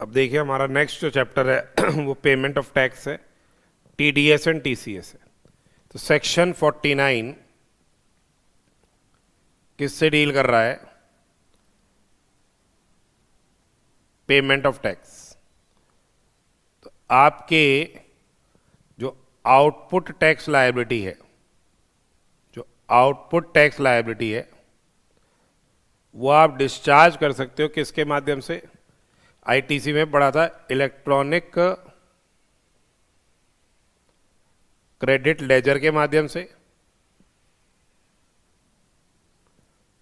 अब देखिए हमारा नेक्स्ट जो चैप्टर है वो पेमेंट ऑफ टैक्स है, टीडीएस एंड टीसीएस है। तो सेक्शन 49 किससे डील कर रहा है? Payment of tax. तो आपके जो आउटपुट टैक्स लायबिलिटी है, जो आउटपुट टैक्स लायबिलिटी है वो आप डिस्चार्ज कर सकते हो किसके माध्यम से? आईटीसी में पढ़ा था, इलेक्ट्रॉनिक क्रेडिट लेजर के माध्यम से।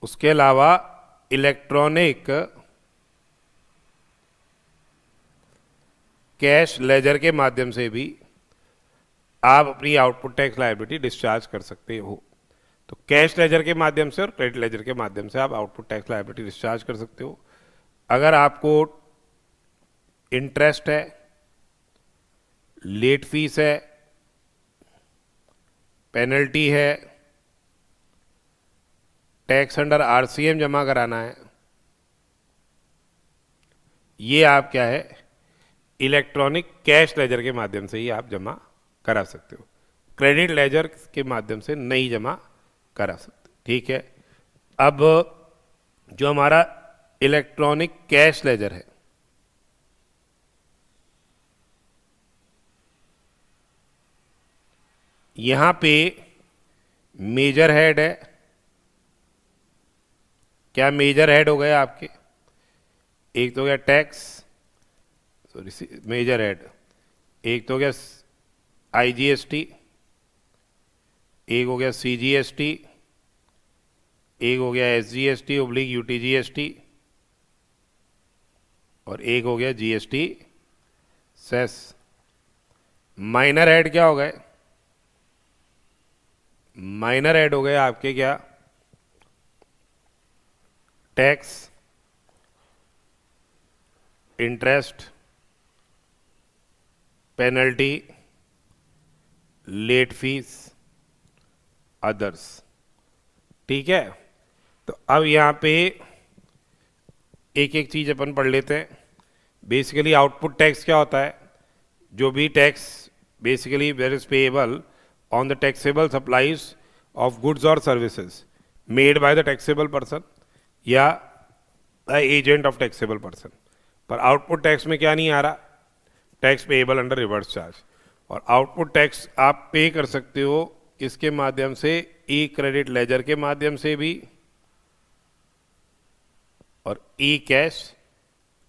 उसके अलावा इलेक्ट्रॉनिक कैश लेजर के माध्यम से भी आप अपनी आउटपुट टैक्स लायबिलिटी डिस्चार्ज कर सकते हो। तो कैश लेजर के माध्यम से और क्रेडिट लेजर के माध्यम से आप आउटपुट टैक्स लायबिलिटी डिस्चार्ज कर सकते हो। अगर आपको इंटरेस्ट है, लेट फीस है, पेनल्टी है, टैक्स अंडर आरसीएम जमा कराना है, ये आप क्या है, इलेक्ट्रॉनिक कैश लेजर के माध्यम से ही आप जमा करा सकते हो। क्रेडिट लेजर के माध्यम से नहीं जमा करा सकते। ठीक है। अब जो हमारा इलेक्ट्रॉनिक कैश लेजर है, यहां पे मेजर हेड है। क्या मेजर हेड हो गए आपके? एक तो हो गया टैक्स, सॉरी मेजर हेड, एक तो हो गया आईजीएसटी, एक हो गया सीजीएसटी, एक हो गया एसजीएसटी ओब्लिक यूटीजीएसटी, और एक हो गया जीएसटी सेस। माइनर हेड क्या हो गए? माइनर हेड हो गए आपके क्या? Tax, interest, penalty, late fees, others. ठीक है। तो अब यहां पे एक एक चीज अपन पढ़ लेते हैं। बेसिकली आउटपुट टैक्स क्या होता है? जो भी tax basically where is payable on the taxable supplies of goods और services made by the taxable person या एजेंट ऑफ टैक्सेबल पर्सन। पर आउटपुट टैक्स में क्या नहीं आ रहा? Tax payable under reverse charge. और आउटपुट टैक्स आप पे कर सकते हो किसके माध्यम से? ई क्रेडिट लेजर के माध्यम से भी और ई कैश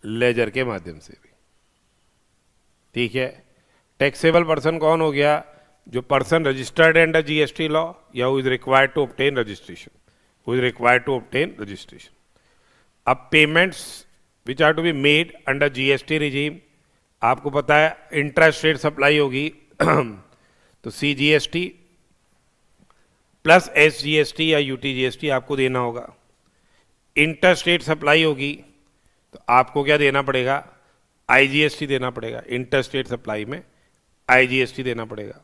लेजर के माध्यम से भी। ठीक है। टैक्सेबल पर्सन कौन हो गया? जो person registered under GST law या who is required to obtain registration, who is required to obtain registration. अब payments which are to be made under GST regime, आपको पता है इंट्रास्ट रेट सप्लाई होगी तो सीजीएसटी प्लस एसजीएसटी या UTGST आपको देना होगा। इंटरस्टेट सप्लाई होगी तो आपको क्या देना पड़ेगा? आईजीएसटी देना पड़ेगा। इंटरस्टेट सप्लाई में आईजीएसटी देना पड़ेगा।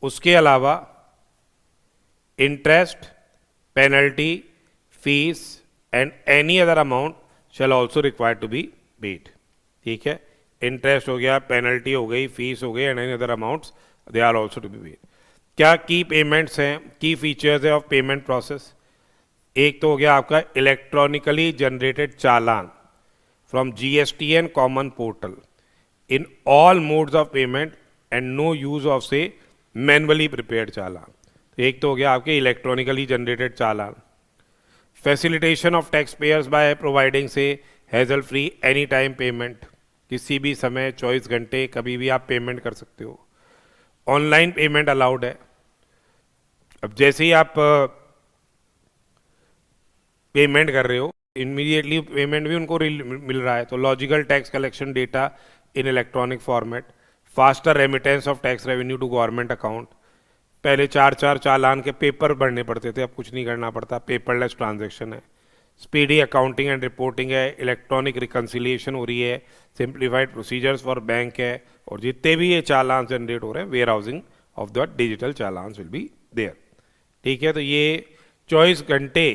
उसके अलावा interest, penalty, fees and any other amount shall also required to be paid. ठीक है। इंटरेस्ट हो गया, पेनल्टी हो गई, फीस हो गई and any other amounts they are also to be paid. क्या की पेमेंट्स हैं, की फीचर्स है ऑफ पेमेंट प्रोसेस? एक तो हो गया आपका electronically generated challan from GSTN common portal in all modes of payment and no use of से मैनुअली प्रिपेयर्ड चालान। तो एक तो हो गया आपके electronically generated challan. Facilitation of tax payers by providing से hassle free any time payment, किसी भी समय 24 घंटे कभी भी आप पेमेंट कर सकते हो। ऑनलाइन पेमेंट अलाउड है। अब जैसे ही आप पेमेंट कर रहे हो इमीडिएटली पेमेंट भी उनको मिल रहा है। तो logical tax collection data in electronic format, faster remittance of tax revenue to government account. पहले चार चालान के पेपर भरने पड़ते थे, अब कुछ नहीं करना पड़ता, पेपरलेस ट्रांजैक्शन है। स्पीडी अकाउंटिंग एंड रिपोर्टिंग है, इलेक्ट्रॉनिक रिकन्सिलिएशन हो रही है, सिंप्लीफाइड प्रोसीजर्स फॉर बैंक है, और जितने भी ये चालान जनरेट हो रहे हैं warehousing of the digital challan will be there. ठीक है। तो ये 24 घंटे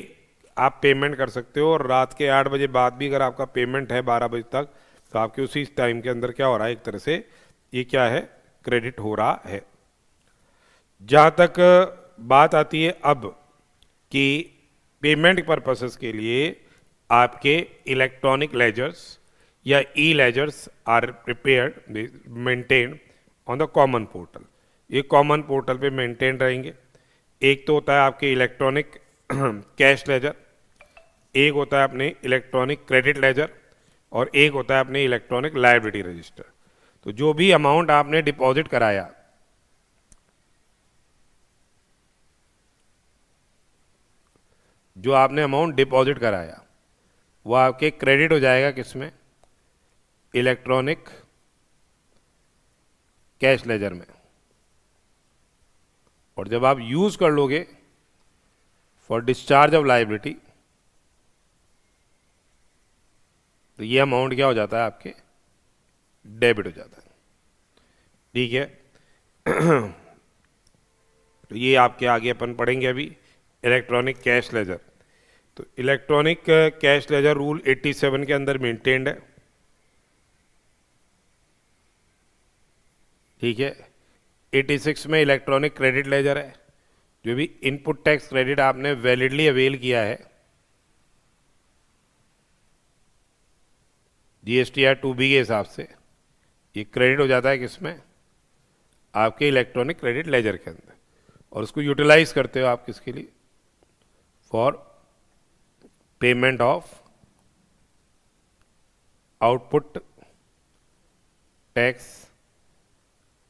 आप पेमेंट कर सकते हो, और रात के 8 बजे बाद भी अगर आपका पेमेंट है 12 बजे तक तो आपके उसी टाइम के अंदर क्या हो रहा है, एक तरह से ये क्या है, क्रेडिट हो रहा है। जहाँ तक बात आती है अब कि पेमेंट पर्पसेस के लिए आपके इलेक्ट्रॉनिक लेजर्स या e ledgers are prepared maintain on the common portal. ये कॉमन पोर्टल पे मेंटेन रहेंगे। एक तो होता है आपके इलेक्ट्रॉनिक कैश लेजर, एक होता है अपने इलेक्ट्रॉनिक क्रेडिट लेजर, और एक होता है अपने इलेक्ट्रॉनिक लायबिलिटी रजिस्टर। तो जो भी अमाउंट आपने डिपॉजिट कराया, जो आपने अमाउंट डिपॉजिट कराया, वो आपके क्रेडिट हो जाएगा किसमें, इलेक्ट्रॉनिक कैश लेजर में। और जब आप यूज कर लोगे फॉर डिस्चार्ज ऑफ लायबिलिटी, तो ये अमाउंट क्या हो जाता है, आपके डेबिट हो जाता है। ठीक है। तो ये आपके आगे अपन पढ़ेंगे अभी इलेक्ट्रॉनिक कैश लेजर। तो इलेक्ट्रॉनिक कैश लेजर रूल 87 के अंदर मेंटेन्ड है। ठीक है। 86 में इलेक्ट्रॉनिक क्रेडिट लेजर है, जो भी इनपुट टैक्स क्रेडिट आपने वैलिडली अवेल किया है जीएसटी या 2B के हिसाब से, ये क्रेडिट हो जाता है किसमें, आपके इलेक्ट्रॉनिक क्रेडिट लेजर के अंदर। और उसको यूटिलाइज करते हो आप किसके लिए, for payment of output tax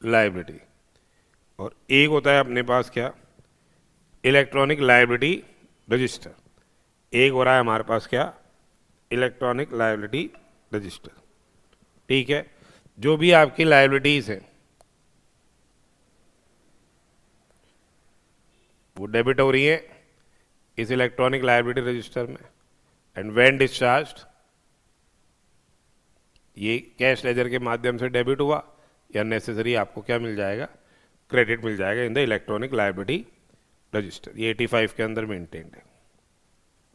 liability. और एक होता है अपने पास क्या, इलेक्ट्रॉनिक लायबिलिटी रजिस्टर। एक हो रहा है हमारे पास क्या, इलेक्ट्रॉनिक लायबिलिटी रजिस्टर। ठीक है। जो भी आपकी लायबिलिटीज हैं वो डेबिट हो रही है इस इलेक्ट्रॉनिक लायबिलिटी रजिस्टर में, एंड व्हेन डिस्चार्ज्ड, ये कैश लेजर के माध्यम से डेबिट हुआ या नेसेसरी आपको क्या मिल जाएगा, क्रेडिट मिल जाएगा in the electronic liability register. ये 85 के अंदर मेंटेन्ड है।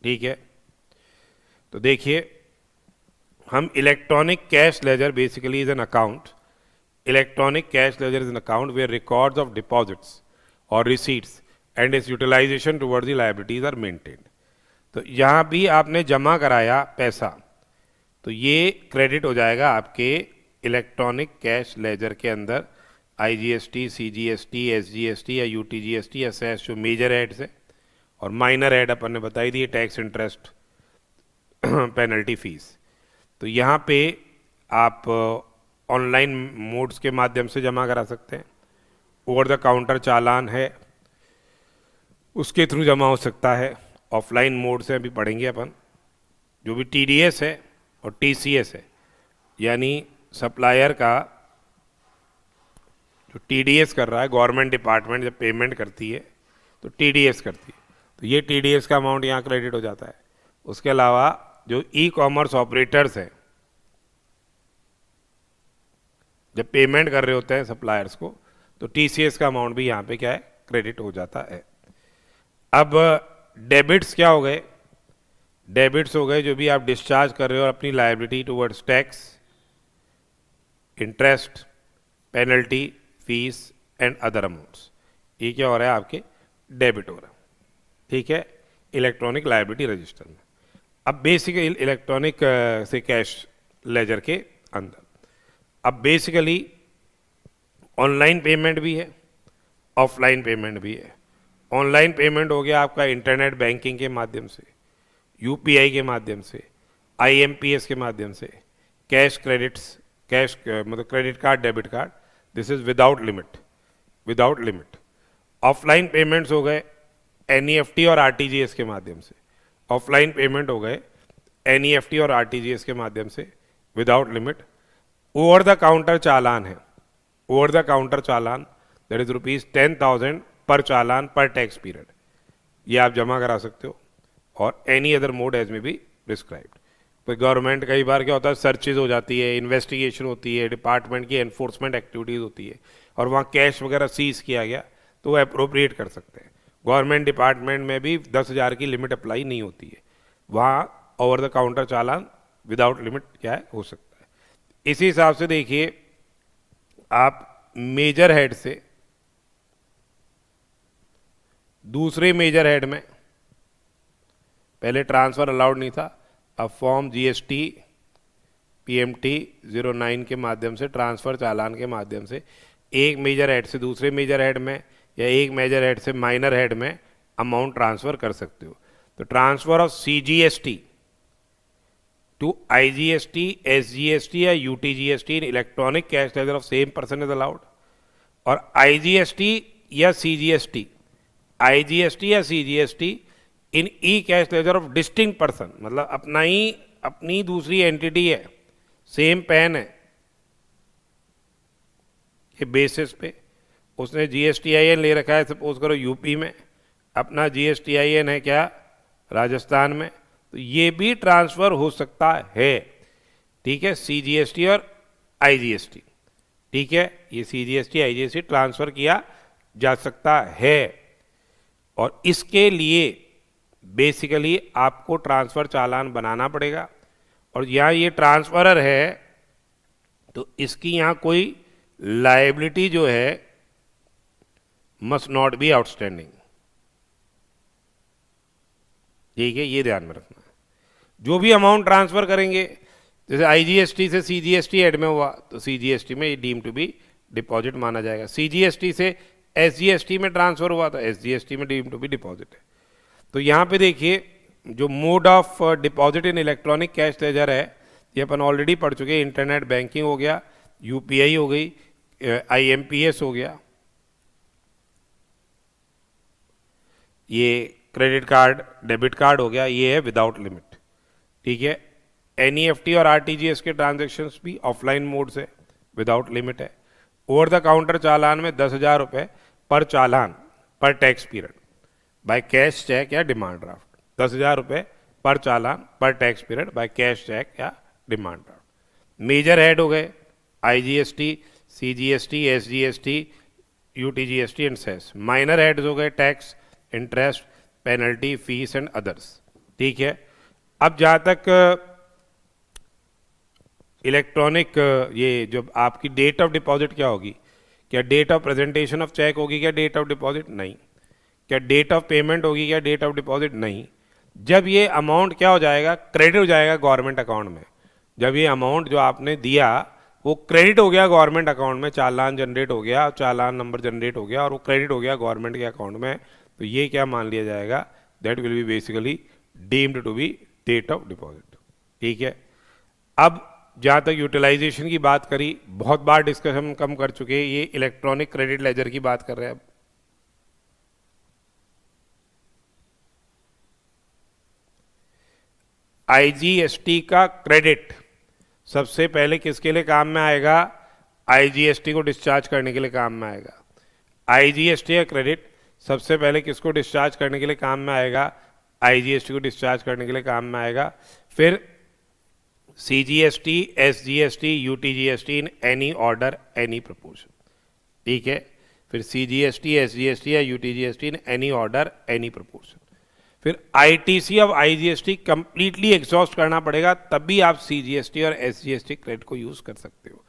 ठीक है। तो देखिए, हम electronic cash ledger basically is an account, electronic cash ledger is an account where records of deposits और receipts and its utilization towards the liabilities are maintained. तो यहाँ भी आपने जमा कराया पैसा, तो ये क्रेडिट हो जाएगा आपके इलेक्ट्रॉनिक कैश लेजर के अंदर। IGST, CGST, SGST या UTGST या सेस जो मेजर हेड्स है, और माइनर हेड अपन ने बताई the tax, interest, penalty, fees. तो यहाँ पे आप ऑनलाइन मोड्स के माध्यम से जमा करा सकते हैं, ओवर द काउंटर चालान है उसके थ्रू जमा हो सकता है, ऑफलाइन मोड से अभी पढ़ेंगे अपन। जो भी TDS है और TCS है, यानी सप्लायर का जो TDS कर रहा है, गवर्नमेंट डिपार्टमेंट जब पेमेंट करती है तो TDS करती है, तो ये TDS का अमाउंट यहाँ क्रेडिट हो जाता है। उसके अलावा जो ई-कॉमर्स ऑपरेटर्स हैं, जब पेमेंट कर रहे होते हैं सप्लायर्स को, तो TCS का अमाउंट भी यहाँ पे क्या है, क्रेडिट हो जाता है। अब डेबिट्स क्या हो गए, डेबिट्स हो गए जो भी आप डिस्चार्ज कर रहे हो अपनी liability towards tax, interest, penalty, fees and other amounts. ये क्या हो रहा है, आपके डेबिट हो रहा है। ठीक है, इलेक्ट्रॉनिक लायबिलिटी रजिस्टर में। अब बेसिक इलेक्ट्रॉनिक से कैश लेजर के अंदर अब बेसिकली ऑनलाइन पेमेंट भी है, ऑफलाइन पेमेंट भी है। ऑनलाइन पेमेंट हो गया आपका इंटरनेट बैंकिंग के माध्यम से, UPI के माध्यम से, IMPS के माध्यम से, कैश क्रेडिट्स, कैश मतलब credit card, debit card, this is without limit, without limit. Offline payments हो गए NEFT और RTGS के माध्यम से, ऑफलाइन पेमेंट हो गए NEFT और RTGS के माध्यम से without limit. Over the counter challan है, over the counter challan that is ₹10,000 पर चालान पर टैक्स पीरियड, ये आप जमा करा सकते हो। और एनी अदर मोड एज में भी प्रिस्क्राइब्ड। तो गवर्नमेंट कई बार क्या होता है, सर्चेज हो जाती है, इन्वेस्टिगेशन होती है, डिपार्टमेंट की एनफोर्समेंट एक्टिविटीज़ होती है, और वहाँ कैश वगैरह सीज किया गया तो वो अप्रोप्रिएट कर सकते हैं। गवर्नमेंट डिपार्टमेंट में भी 10,000 की लिमिट अप्लाई नहीं होती है, वहाँ over the counter challan without limit क्या है, हो सकता है। इसी हिसाब से देखिए आप मेजर हेड से दूसरे मेजर हेड में, पहले ट्रांसफर अलाउड नहीं था, अब फॉर्म जीएसटी पीएमटी 09 के माध्यम से, ट्रांसफर चालान के माध्यम से एक मेजर हेड से दूसरे मेजर हेड में या एक मेजर हेड से माइनर हेड में अमाउंट ट्रांसफर कर सकते हो। तो transfer of CGST to IGST, SGST या UTGST in electronic cash ledger of same person is allowed. और आईजीएसटी या सीजीएसटी, आईजीएसटी या CGST in e cash ledger of distinct person, मतलब अपनी दूसरी एंटिटी है, सेम पैन है, ये बेसिस पे उसने जीएसटीआईएन ले रखा है, सपोज करो यूपी में, अपना जीएसटीआईएन है क्या राजस्थान में, तो ये भी ट्रांसफर हो सकता है। ठीक है, सीजीएसटी और आईजीएसटी, ठीक है, ये सीजीएसटी आईजीएसटी ट्रांसफर किया जा सकता है। और इसके लिए बेसिकली आपको ट्रांसफर चालान बनाना पड़ेगा। और यहाँ ये ट्रांसफरर है तो इसकी यहाँ कोई लायबिलिटी जो है मस्ट नॉट बी आउटस्टैंडिंग। ठीक है, ये ध्यान में रखना है। जो भी अमाउंट ट्रांसफर करेंगे, जैसे आईजीएसटी से सीजीएसटी एड में हुआ तो सीजीएसटी में डीम टू बी डिपॉजिट माना जाएगा, सीजीएसटी से एसजीएसटी में ट्रांसफर हुआ तो एसजीएसटी में डीम टू बी डिपॉजिट है। तो यहाँ पे देखिए जो mode of deposit in electronic cash ledger है ये अपन ऑलरेडी पढ़ चुके हैं। इंटरनेट बैंकिंग हो गया, यूपीआई हो गई, आईएमपीएस हो गया, ये क्रेडिट कार्ड डेबिट कार्ड हो गया, ये है विदाउट लिमिट। ठीक है, एनईएफटी और आरटीजीएस के ट्रांजैक्शंस भी ऑफलाइन मोड से विदाउट लिमिट है। ओवर द काउंटर चालान में 10,000 रुपये पर चालान पर tax period by cash cheque या डिमांड ड्राफ्ट, 10,000 रुपये पर चालान पर tax period by cash cheque या डिमांड ड्राफ्ट। मेजर हेड हो गए IGST, CGST, SGST, UTGST and cess. Minor heads हो गए tax, interest, penalty, fees and others. ठीक है, अब जहाँ तक इलेक्ट्रॉनिक ये जो आपकी डेट ऑफ डिपॉजिट क्या होगी, क्या date of presentation of cheque होगी, क्या डेट ऑफ डिपॉजिट, नहीं। क्या डेट ऑफ पेमेंट होगी, क्या डेट ऑफ डिपॉजिट, नहीं। जब ये अमाउंट क्या हो जाएगा, क्रेडिट हो जाएगा गवर्नमेंट अकाउंट में। जब ये अमाउंट जो आपने दिया वो क्रेडिट हो गया गवर्नमेंट अकाउंट में, चालान जनरेट हो गया, चालान नंबर जनरेट हो गया और वो क्रेडिट हो गया गवर्नमेंट के अकाउंट में, तो ये क्या मान लिया जाएगा, that will be basically deemed to be date of deposit. ठीक है, अब जहाँ तक यूटिलाइजेशन की बात करी, बहुत बार डिस्कशन कम कर चुके हैं, ये इलेक्ट्रॉनिक क्रेडिट लेजर की बात कर रहे हैं। अब आईजीएसटी का क्रेडिट सबसे पहले किसके लिए काम में आएगा, आईजीएसटी को डिस्चार्ज करने के लिए काम में आएगा। आईजीएसटी का क्रेडिट सबसे पहले किसको डिस्चार्ज करने के लिए काम में आएगा, आईजीएसटी को डिस्चार्ज करने के लिए काम में आएगा। फिर CGST, SGST, UTGST in any order any proportion. ठीक है, फिर सीजीएसटी, एसजीएसटी या UTGST in any order any proportion. फिर ITC of IGST completely exhaust करना पड़ेगा, तब भी आप सीजीएसटी और एसजीएसटी क्रेडिट को यूज कर सकते हो।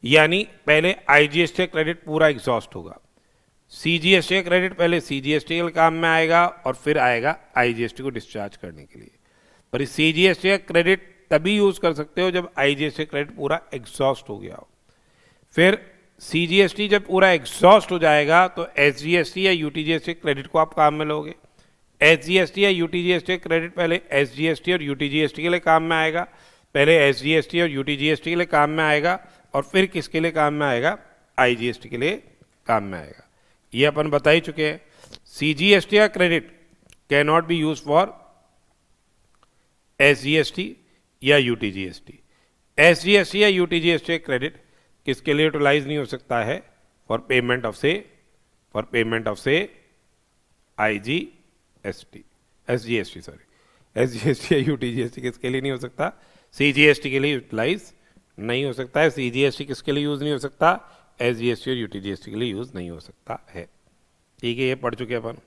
यानी पहले आईजीएसटी क्रेडिट पूरा एग्जॉस्ट होगा, सीजीएसटी क्रेडिट पहले सीजीएसटी के काम में आएगा और फिर आएगा आईजीएसटी को डिस्चार्ज करने के लिए। पर सीजीएसटी क्रेडिट तभी यूज कर सकते हो जब आईजीएसटी क्रेडिट पूरा एग्जॉस्ट हो गया हो। फिर सीजीएसटी जब पूरा एग्जॉस्ट हो जाएगा तो एसजीएसटी या यूटीजीएसटी क्रेडिट को आप काम में लोगे। एसजीएसटी या यूटीजीएसटी क्रेडिट पहले एसजीएसटी और यूटीजीएसटी के लिए काम में आएगा, पहले एसजीएसटी और यूटीजीएसटी के लिए काम में आएगा और फिर किसके लिए काम में आएगा, आईजीएसटी के लिए काम में आएगा। ये अपन बता ही चुके हैं। सीजीएसटी का credit can not be use for SGST या यूटीजीएसटी। एसजीएसटी या यूटीजीएसटी क्रेडिट किसके लिए यूटिलाइज नहीं हो सकता है, फॉर पेमेंट ऑफ से आईजीएसटी, एसजीएसटी सॉरी, एसजीएसटी या यूटीजीएसटी किसके लिए नहीं हो सकता, सीजीएसटी के लिए यूटिलाइज नहीं हो सकता है। सीजीएसटी किसके लिए यूज नहीं हो सकता, एसजीएसटी और यूटीजीएसटी के लिए यूज नहीं हो सकता है। ठीक है, ये पढ़ चुके अपन।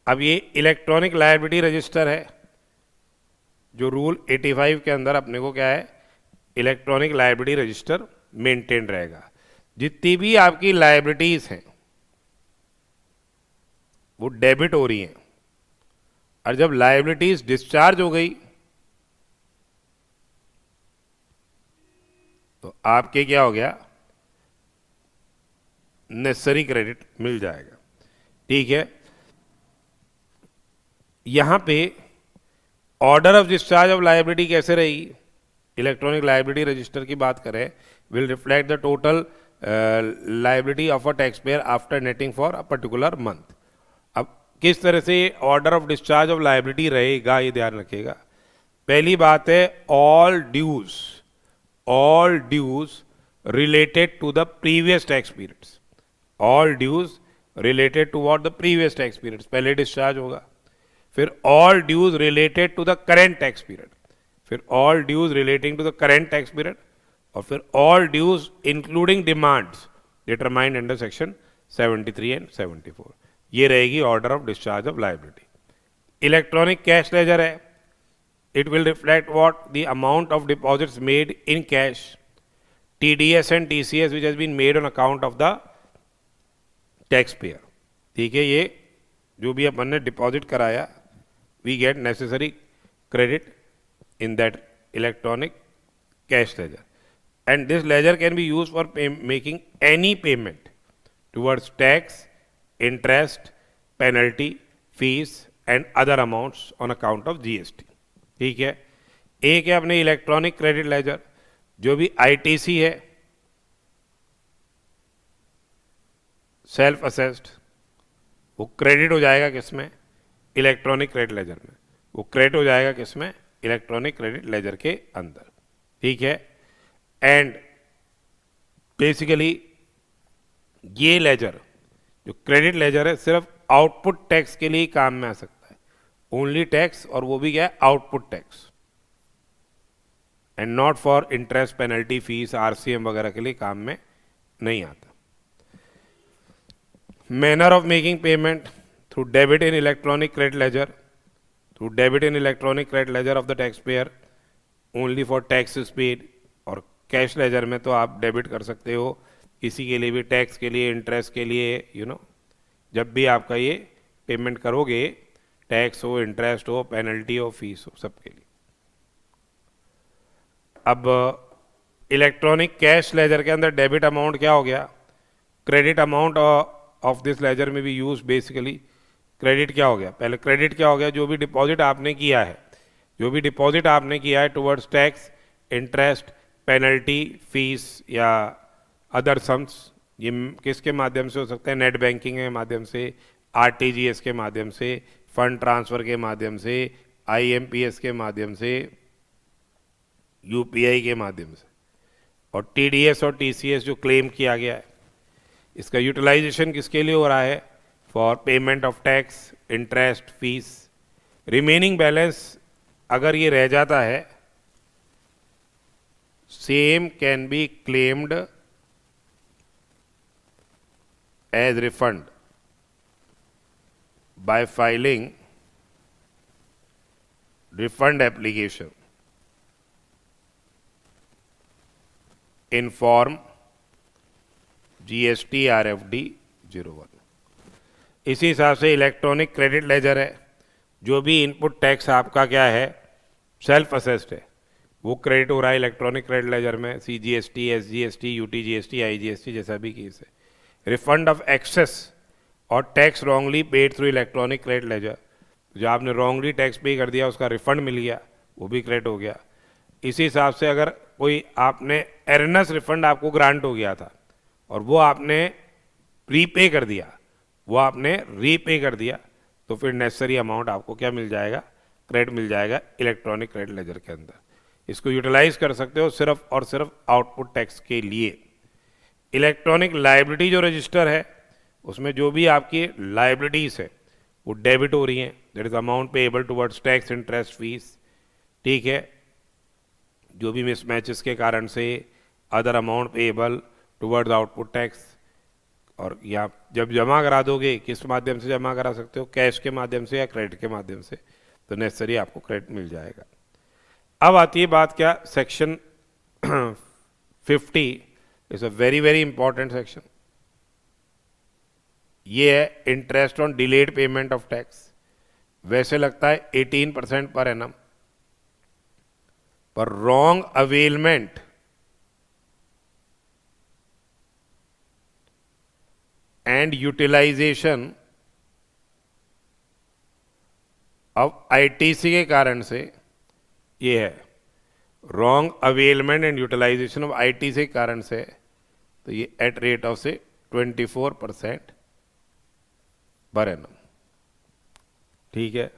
अब ये इलेक्ट्रॉनिक लायबिलिटी रजिस्टर है जो रूल 85 के अंदर अपने को क्या है, इलेक्ट्रॉनिक लायबिलिटी रजिस्टर मेंटेन रहेगा। जितनी भी आपकी लायबिलिटीज हैं वो डेबिट हो रही हैं, और जब लायबिलिटीज डिस्चार्ज हो गई तो आपके क्या हो गया, नेसेसरी क्रेडिट मिल जाएगा। ठीक है, यहां पे order of discharge of liability कैसे रहेगी, इलेक्ट्रॉनिक लायबिलिटी रजिस्टर की बात करें, will reflect the total liability of a taxpayer after netting for a particular month. अब किस तरह से order of discharge of liability रहेगा ये ध्यान रखिएगा। पहली बात है all dues related to the previous tax periods, all dues related to what the previous tax periods पहले डिस्चार्ज होगा। फिर all dues related to the current tax period, फिर all dues relating to the current tax period, और फिर all dues including demands determined under section 73 and 74। ये रहेगी order of discharge of liability. Electronic cash ledger है, it will reflect what the amount of deposits made in cash, TDS and TCS which has been made on account of the tax payer. ठीक है, ये जो भी अपन ने deposit कराया, we get necessary credit in that electronic cash ledger, and this ledger can be use for making any payment towards tax, interest, penalty, fees and other amounts on account of GST। ठीक है, एक है अपने electronic credit ledger, जो भी ITC है, self assessed, वो credit हो जाएगा किसमें, इलेक्ट्रॉनिक क्रेडिट लेजर में, वो क्रेडिट हो जाएगा किसमें, इलेक्ट्रॉनिक क्रेडिट लेजर के अंदर। ठीक है, एंड बेसिकली ये लेजर जो क्रेडिट लेजर है सिर्फ आउटपुट टैक्स के लिए काम में आ सकता है, ओनली टैक्स, और वो भी क्या है, output tax, and not for interest, penalty, fees, RCM वगैरह के लिए काम में नहीं आता। Manner of making payment through debit in electronic credit ledger, through debit in electronic credit ledger of the taxpayer only for taxes paid, और cash ledger में तो आप डेबिट कर सकते हो किसी के लिए भी, टैक्स के लिए, इंटरेस्ट के लिए, जब भी आपका ये पेमेंट करोगे, टैक्स हो, इंटरेस्ट हो, पेनल्टी हो, फीस हो, सबके लिए। अब इलेक्ट्रॉनिक कैश लेजर के अंदर डेबिट अमाउंट क्या हो गया, credit amount of this ledger में भी यूज बेसिकली क्रेडिट क्या हो गया, पहले क्रेडिट क्या हो गया, जो भी डिपॉजिट आपने किया है, towards tax, interest, penalty, fees या अदर सम्स, ये किसके माध्यम से हो सकता है, नेट बैंकिंग के माध्यम से, RTGS के माध्यम से, फंड ट्रांसफर के माध्यम से, IMPS के माध्यम से, UPI के माध्यम से, और TDS और TCS जो क्लेम किया गया है, इसका यूटिलाइजेशन किसके लिए हो रहा है, for payment of tax, interest, fees. Remaining balance अगर ये रह जाता है, same can be claimed as refund by filing refund application in form GST RFD 01। इसी हिसाब से इलेक्ट्रॉनिक क्रेडिट लेजर है, जो भी इनपुट टैक्स आपका क्या है, सेल्फ असेस्ड है, वो क्रेडिट हो रहा है इलेक्ट्रॉनिक क्रेडिट लेजर में, CGST, SGST, UTGST, IGST जैसा भी केस है। रिफंड ऑफ एक्सेस और tax wrongly paid through electronic credit ledger, जो आपने रॉन्गली टैक्स पे कर दिया, उसका रिफंड मिल गया, वो भी क्रेडिट हो गया। इसी हिसाब से अगर कोई आपने एरनस रिफंड आपको ग्रांट हो गया था और वो आपने प्रीपे कर दिया, वो आपने रीपे कर दिया, तो फिर नेसेसरी अमाउंट आपको क्या मिल जाएगा, क्रेडिट मिल जाएगा इलेक्ट्रॉनिक क्रेडिट लेजर के अंदर। इसको यूटिलाइज कर सकते हो सिर्फ और सिर्फ आउटपुट टैक्स के लिए। इलेक्ट्रॉनिक लायबिलिटी जो रजिस्टर है, उसमें जो भी आपकी लायबिलिटीज है वो डेबिट हो रही हैं, that is amount payable towards tax, interest, fees. ठीक है, जो भी मिसमैचेस के कारण से other amount payable towards output tax. और या जब जमा करा दोगे, किस माध्यम से जमा करा सकते हो, कैश के माध्यम से या क्रेडिट के माध्यम से, तो नेसेसरी आपको क्रेडिट मिल जाएगा। अब आती है बात क्या, section 50 is a very very important section. ये है interest on delayed payment of tax. वैसे लगता है 18% पर एनम, पर wrong availment and utilization of ITC के कारण से, ये है wrong availment and utilization of ITC के कारण से, तो ये एट रेट ऑफ से 24% पर एनम। ठीक है,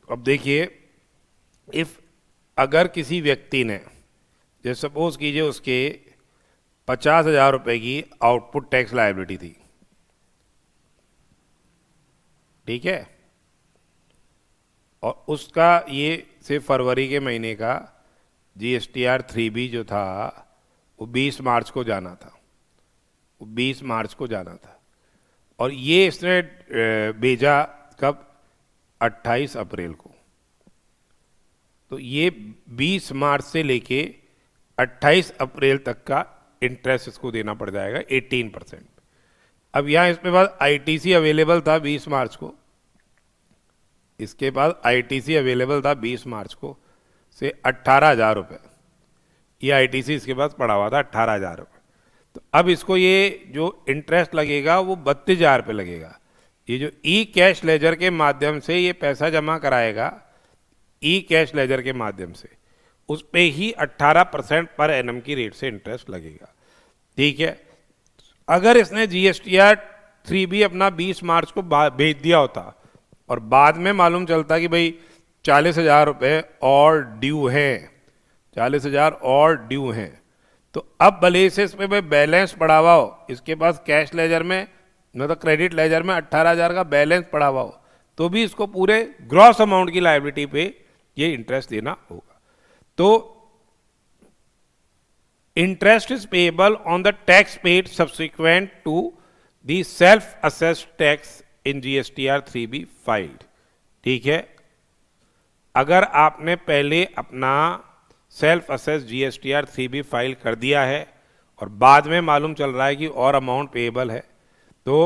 अब देखिए, इफ अगर किसी व्यक्ति ने, जैसे सपोज कीजिए उसके 50,000 रुपए की आउटपुट टैक्स लायबिलिटी थी, ठीक है, और उसका ये से फरवरी के महीने का GSTR 3B जो था वो 20 मार्च को जाना था, वो 20 मार्च को जाना था, और ये इसने भेजा कब, 28 अप्रैल को। तो ये 20 मार्च से लेके 28 अप्रैल तक का इंटरेस्ट इसको देना पड़ जाएगा 18%। अब यहाँ इसके बाद आईटीसी अवेलेबल था 20 मार्च को, इसके बाद आईटीसी अवेलेबल था 20 मार्च को से 18,000 रुपये, ये आईटीसी इसके पास पड़ा हुआ था 18,000 रुपये। तो अब इसको ये जो इंटरेस्ट लगेगा वो 32,000 रुपये लगेगा। ये जो ई कैश लेजर के माध्यम से ये पैसा जमा कराएगा, ई कैश लेजर के माध्यम से, उस पे ही 18% पर एनम की रेट से इंटरेस्ट लगेगा। ठीक है, अगर इसने GSTR 3B अपना 20 मार्च को भेज दिया होता और बाद में मालूम चलता कि भाई 40,000 रुपये और ड्यू हैं, 40,000 और ड्यू हैं, तो अब भले से इसमें भाई बैलेंस पड़ा हुआ हो, इसके पास कैश लेजर में मतलब क्रेडिट लेजर में 18,000 का बैलेंस पड़ा हुआ हो, तो भी इसको पूरे ग्रॉस अमाउंट की लायबिलिटी पे ये इंटरेस्ट देना होगा। तो interest is payable on the tax paid subsequent to the self assessed tax in GSTR 3B filed. ठीक है, अगर आपने पहले अपना self assess GSTR 3B file कर दिया है और बाद में मालूम चल रहा है कि और अमाउंट पेएबल है, तो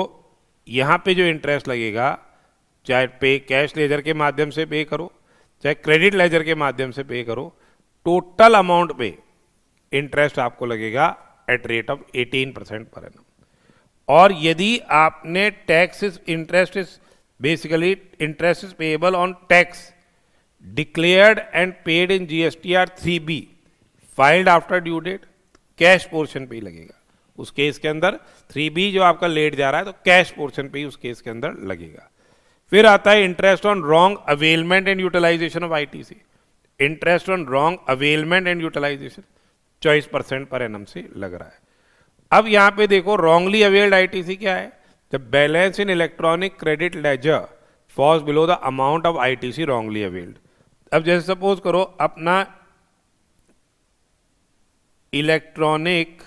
यहाँ पे जो इंटरेस्ट लगेगा, चाहे पे कैश लेजर के माध्यम से पे करो, चाहे क्रेडिट लेजर के माध्यम से पे करो, टोटल अमाउंट पे इंटरेस्ट आपको लगेगा at rate of 18% per annum. और यदि आपने tax interest is basically interest is payable on tax declared and paid in GSTR 3B filed after due date, cash portion पे ही लगेगा उस केस के अंदर। 3B जो आपका लेट जा रहा है तो कैश पोर्शन पे ही उस केस के अंदर लगेगा। फिर आता है interest on wrong availment and utilization of ITC. Interest on wrong availment and utilization 24% per annum से लग रहा है। अब यहां पे देखो रॉन्गली अवेल्ड आईटीसी क्या है, जब balance in electronic credit ledger falls below the amount of ITC wrongly availed. अब जैसे सपोज करो अपना इलेक्ट्रॉनिक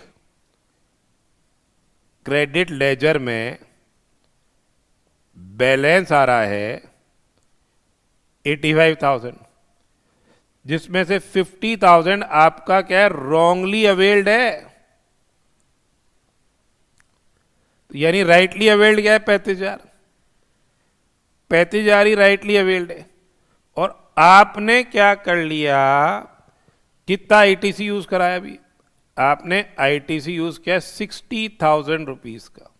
क्रेडिट लेजर में बैलेंस आ रहा है 85,000, जिसमें से 50,000 आपका क्या है, रॉन्गली अवेल्ड है। यानी राइटली अवेल्ड क्या है, 35,000, 35,000 ही राइटली अवेल्ड है। और आपने क्या कर लिया, कितना आईटीसी यूज कराया, अभी आपने आईटीसी यूज किया 60,000 रुपीज का,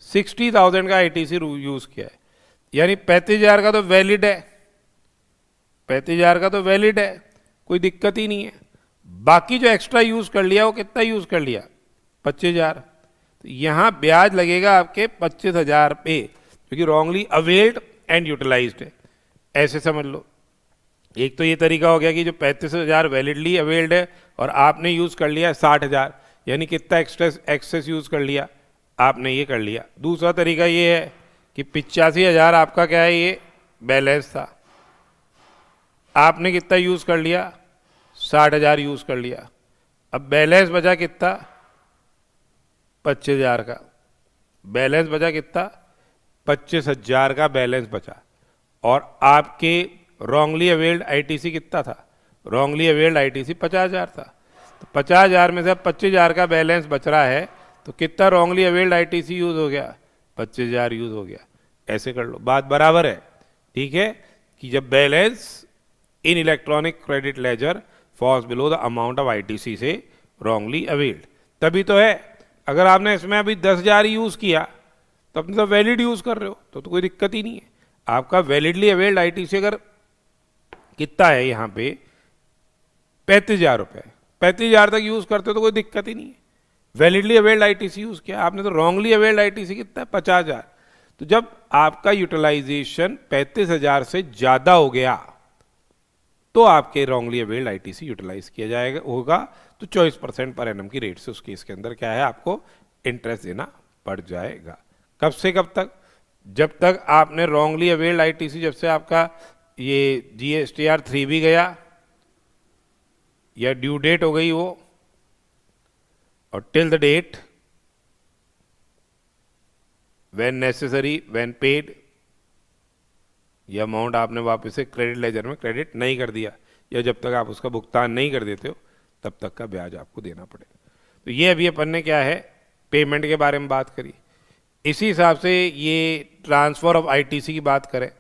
60,000 का आईटीसी यूज किया है। यानी 35,000 का तो वैलिड है, 35,000 का तो वैलिड है, कोई दिक्कत ही नहीं है। बाकी जो एक्स्ट्रा यूज कर लिया वो कितना यूज कर लिया, 25,000। तो यहां ब्याज लगेगा आपके 25,000 पे, क्योंकि रॉन्गली अवेल्ड एंड यूटिलाइज्ड है, ऐसे समझ लो। एक तो ये तरीका हो गया कि जो 35,000 वैलिडली अवेल्ड है और आपने यूज कर लिया 60,000, यानी कितना एक्सेस यूज कर लिया आपने, ये कर लिया। दूसरा तरीका ये है कि 85,000 आपका क्या है, ये बैलेंस था, आपने कितना यूज कर लिया, 60,000 यूज कर लिया। अब बैलेंस बचा कितना, 25,000 का बैलेंस बचा, कितना, 25,000 का बैलेंस बचा। और आपके रॉन्गली अवेल्ड आईटीसी कितना था, रॉन्गली अवेल्ड आईटीसी 50,000 था, तो 50,000 में से अब 25,000 का बैलेंस बच रहा है, तो कितना रॉन्गली अवेल्ड आईटीसी यूज हो गया? 25,000 यूज हो गया। ऐसे कर लो, बात बराबर है। ठीक है, कि जब balance in electronic credit ledger falls below the amount of ITC से रॉन्गली अवेल्ड, तभी तो है। अगर आपने इसमें अभी 10,000 यूज किया तो अपने तो वैलिड यूज कर रहे हो, तो कोई दिक्कत ही नहीं है। आपका वैलिडली अवेल्ड आईटीसी अगर कितना है यहाँ पे 35,000 रुपये, 35,000 तक यूज करते हो तो कोई दिक्कत ही नहीं है। वैलिडली अवेल्ड आईटीसी यूज किया आपने, तो रॉन्गली अवेल्ड आईटीसी कितना है? 50,000। तो जब आपका यूटिलाइजेशन 35,000 से ज्यादा हो गया तो आपके रॉन्गली अवेल्ड आईटीसी यूटिलाइज किया जाएगा होगा, तो 24% पर एनम की रेट से उस केस के अंदर क्या है, आपको इंटरेस्ट देना पड़ जाएगा। कब से कब तक? जब तक आपने रॉन्गली अवेल्ड आईटीसी, जब से आपका ये जीएसटीआर 3 भी गया या ड्यू डेट हो गई वो, और till the date when necessary when paid, ये अमाउंट आपने वापस से क्रेडिट लेजर में क्रेडिट नहीं कर दिया, या जब तक आप उसका भुगतान नहीं कर देते हो तब तक का ब्याज आपको देना पड़ेगा। तो ये अभी अपन ने क्या है, पेमेंट के बारे में बात करी। इसी हिसाब से ये ट्रांसफर ऑफ आईटीसी की बात करें,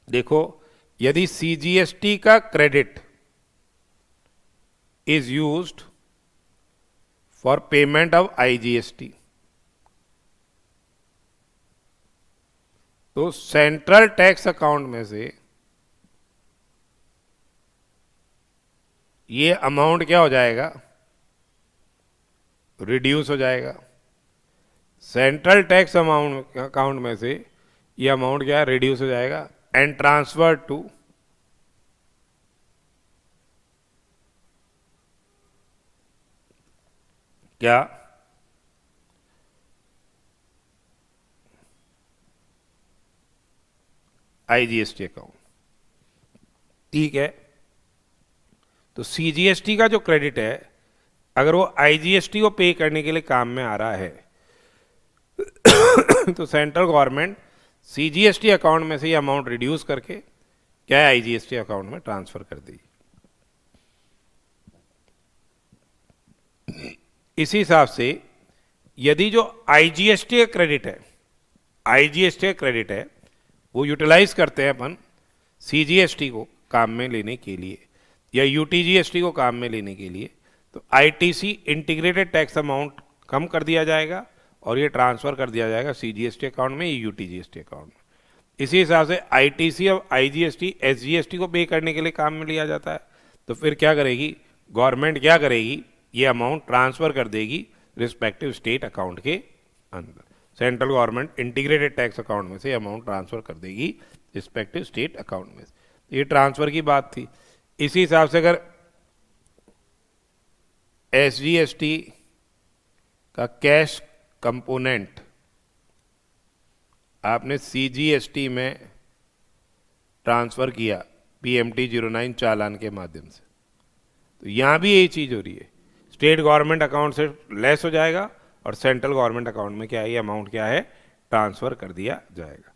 देखो यदि सीजीएसटी का credit is used for payment of IGST, तो सेंट्रल टैक्स अकाउंट में से ये अमाउंट क्या हो जाएगा? रिड्यूस हो जाएगा। सेंट्रल टैक्स अमाउंट अकाउंट में से ये अमाउंट क्या है? रिड्यूस हो जाएगा एंड ट्रांसफर टू क्या? IGST account. ठीक है, तो सीजीएसटी का जो क्रेडिट है, अगर वो आईजीएसटी को पे करने के लिए काम में आ रहा है तो सेंट्रल गवर्नमेंट सीजीएसटी अकाउंट में से ये अमाउंट रिड्यूस करके क्या है, आईजीएसटी अकाउंट में ट्रांसफर कर देगी। इसी हिसाब से यदि जो आईजीएसटी का क्रेडिट है, आईजीएसटी का क्रेडिट है, वो यूटिलाइज करते हैं अपन सीजीएसटी को काम में लेने के लिए या यूटीजीएसटी को काम में लेने के लिए, तो आईटीसी इंटीग्रेटेड टैक्स अमाउंट कम कर दिया जाएगा और ये ट्रांसफर कर दिया जाएगा सीजीएसटी अकाउंट में या यूटीजीएसटी अकाउंट में। इसी हिसाब से आईटीसी और आईजीएसटी एसजीएसटी को पे करने के लिए काम में लिया जाता है, तो फिर क्या करेगी गवर्नमेंट? क्या करेगी? ये अमाउंट ट्रांसफर कर देगी रिस्पेक्टिव स्टेट अकाउंट के अंदर। Central government integrated tax account में से अमाउंट ट्रांसफर कर देगी रिस्पेक्टिव स्टेट अकाउंट में। ये ट्रांसफर की बात थी। इसी हिसाब से अगर एसजीएसटी का कैश कंपोनेंट आपने सीजीएसटी में ट्रांसफर किया पीएमटी 09 चालान के माध्यम से, तो यहां भी यही चीज हो रही है, स्टेट गवर्नमेंट अकाउंट से लेस हो जाएगा और सेंट्रल गवर्नमेंट अकाउंट में क्या है, ये अमाउंट क्या है, ट्रांसफर कर दिया जाएगा।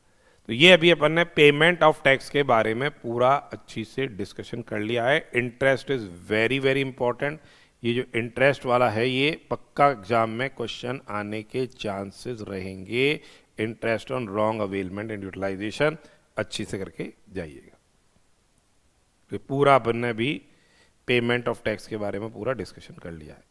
तो ये अभी अपन ने पेमेंट ऑफ टैक्स के बारे में पूरा अच्छी से डिस्कशन कर लिया है। Interest is very very important. ये जो इंटरेस्ट वाला है ये पक्का एग्जाम में क्वेश्चन आने के चांसेस रहेंगे। Interest on wrong availment and utilization अच्छी से करके जाइएगा। तो पूरा अपन ने भी पेमेंट ऑफ टैक्स के बारे में पूरा डिस्कशन कर लिया है।